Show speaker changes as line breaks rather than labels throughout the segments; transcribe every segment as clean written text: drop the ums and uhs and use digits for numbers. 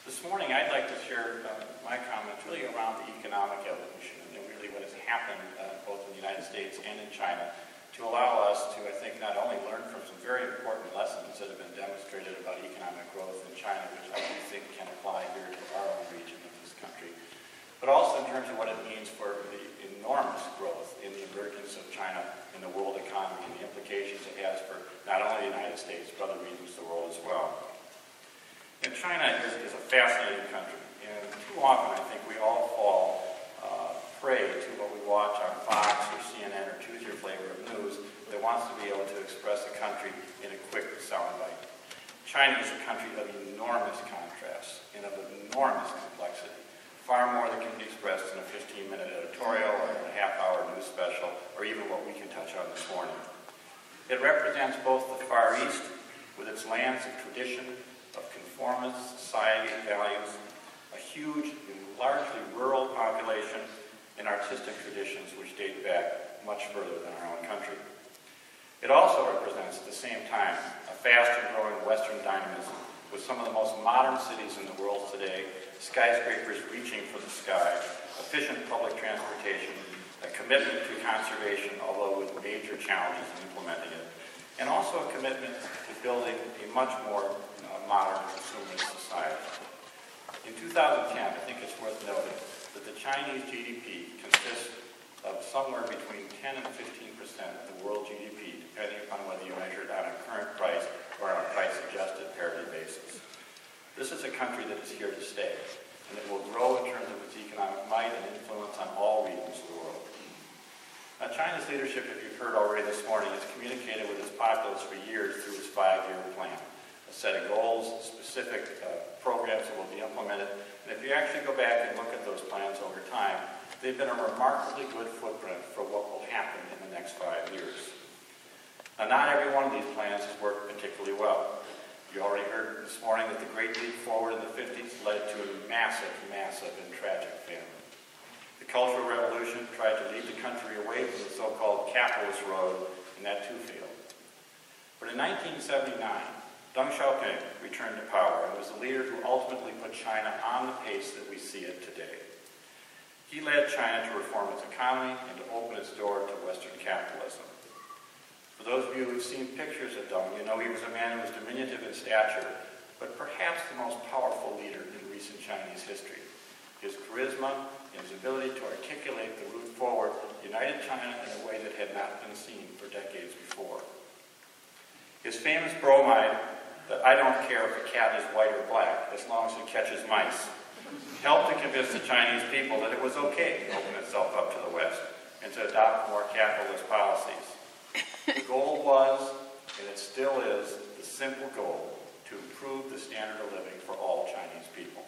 This morning I'd like to share my comments really around the economic evolution and really what has happened both in the United States and in China to allow us to, I think, not only learn from some very important lessons that have been demonstrated about economic growth in China, which I do think can apply here to our own region of this country, but also in terms of what it means for the enormous growth in the emergence of China in the world economy and the implications it has for not only the United States, but other regions of the world as well. And China is a fascinating country, and too often I think we all fall prey to what we watch on Fox or CNN or choose your flavor of news that wants to be able to express the country in a quick soundbite. China is a country of enormous contrast and of enormous complexity, far more than can be expressed in a 15-minute editorial or in a half-hour news special or even what we can touch on this morning. It represents both the Far East with its lands of tradition, of conformist society values, a huge and largely rural population, and artistic traditions which date back much further than our own country. It also represents, at the same time, a fast and growing Western dynamism with some of the most modern cities in the world today, skyscrapers reaching for the sky, efficient public transportation, a commitment to conservation, although with major challenges in implementing it, and also a commitment to building a much more modern consumerist society. In 2010, I think it's worth noting that the Chinese GDP consists of somewhere between 10 and 15% of the world GDP, depending upon whether you measure it on a current price or on a price-adjusted parity basis. This is a country that is here to stay, and it will grow in terms of its economic might and influence on all regions of the world. Now, China's leadership, if you've heard already this morning, has communicated with its populace for years through its 5-year plan. A set of goals, specific programs that will be implemented. And if you actually go back and look at those plans over time, they've been a remarkably good footprint for what will happen in the next 5 years. Now, not every one of these plans has worked particularly well. You already heard this morning that the Great Leap Forward in the 50s led to a massive, massive and tragic failure. The Cultural Revolution tried to lead the country away from the so-called capitalist road, and that too failed. But in 1979, Deng Xiaoping returned to power and was the leader who ultimately put China on the pace that we see it today. He led China to reform its economy and to open its door to Western capitalism. For those of you who've seen pictures of Deng, you know he was a man who was diminutive in stature, but perhaps the most powerful leader in recent Chinese history. His charisma and his ability to articulate the route forward united China in a way that had not been seen for decades before. His famous bromide, that I don't care if a cat is white or black, as long as it catches mice, helped to convince the Chinese people that it was okay to open itself up to the West and to adopt more capitalist policies. The goal was, and it still is, the simple goal to improve the standard of living for all Chinese people.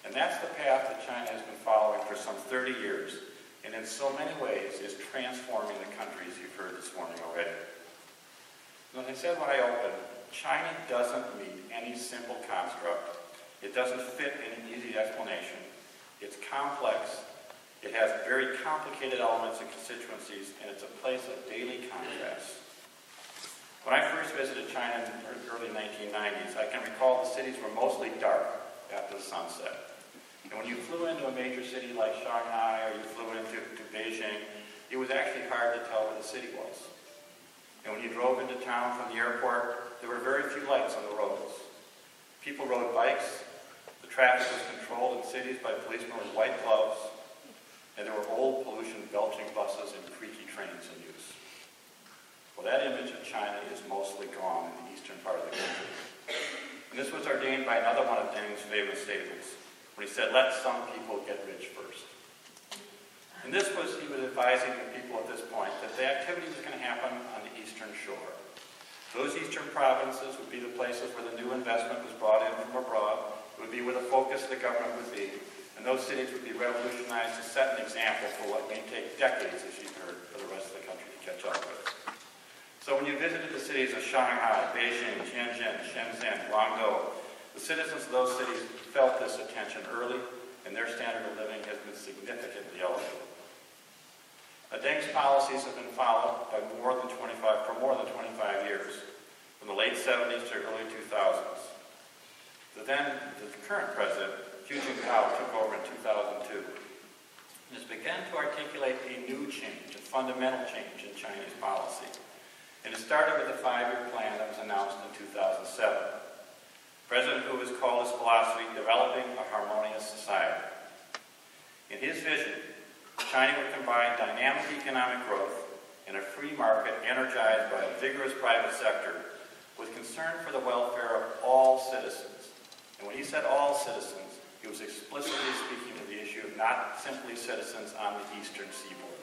And that's the path that China has been following for some 30 years, and in so many ways is transforming the countries you've heard this morning already. As I said when I opened, China doesn't meet any simple construct. It doesn't fit any easy explanation. It's complex. It has very complicated elements and constituencies, and it's a place of daily contrasts. When I first visited China in the early 1990s, I can recall the cities were mostly dark after the sunset. And when you flew into a major city like Shanghai or you flew into Beijing, it was actually hard to tell where the city was. And when you drove into town from the airport, there were very few lights on the roads. People rode bikes, the traffic was controlled in cities by policemen with white gloves, and there were old pollution-belching buses and creaky trains in use. Well, that image of China is mostly gone in the eastern part of the country. And this was ordained by another one of Deng's famous statements, when he said, "Let some people get rich first." And this was, he was advising the people at this point that the activity was going to happen on the eastern shore. Those eastern provinces would be the places where the new investment was brought in from abroad. It would be where the focus of the government would be. And those cities would be revolutionized to set an example for what may take decades, as you've heard, for the rest of the country to catch up with. So when you visited the cities of Shanghai, Beijing, Tianjin, Shenzhen, Guangdong, the citizens of those cities felt this attention early, and their standard of living has been significantly elevated. Deng's policies have been followed by for more than 25 years, from the late 70s to early 2000s. The current president, Hu Jintao, took over in 2002 and has begun to articulate a new change, a fundamental change in Chinese policy. And it started with a 5-year plan that was announced in 2007. President Hu has called his philosophy developing a harmonious society. In his vision, China would combine dynamic economic growth and a free market energized by a vigorous private sector with concern for the welfare of all citizens. And when he said all citizens, he was explicitly speaking to the issue of not simply citizens on the eastern seaboard.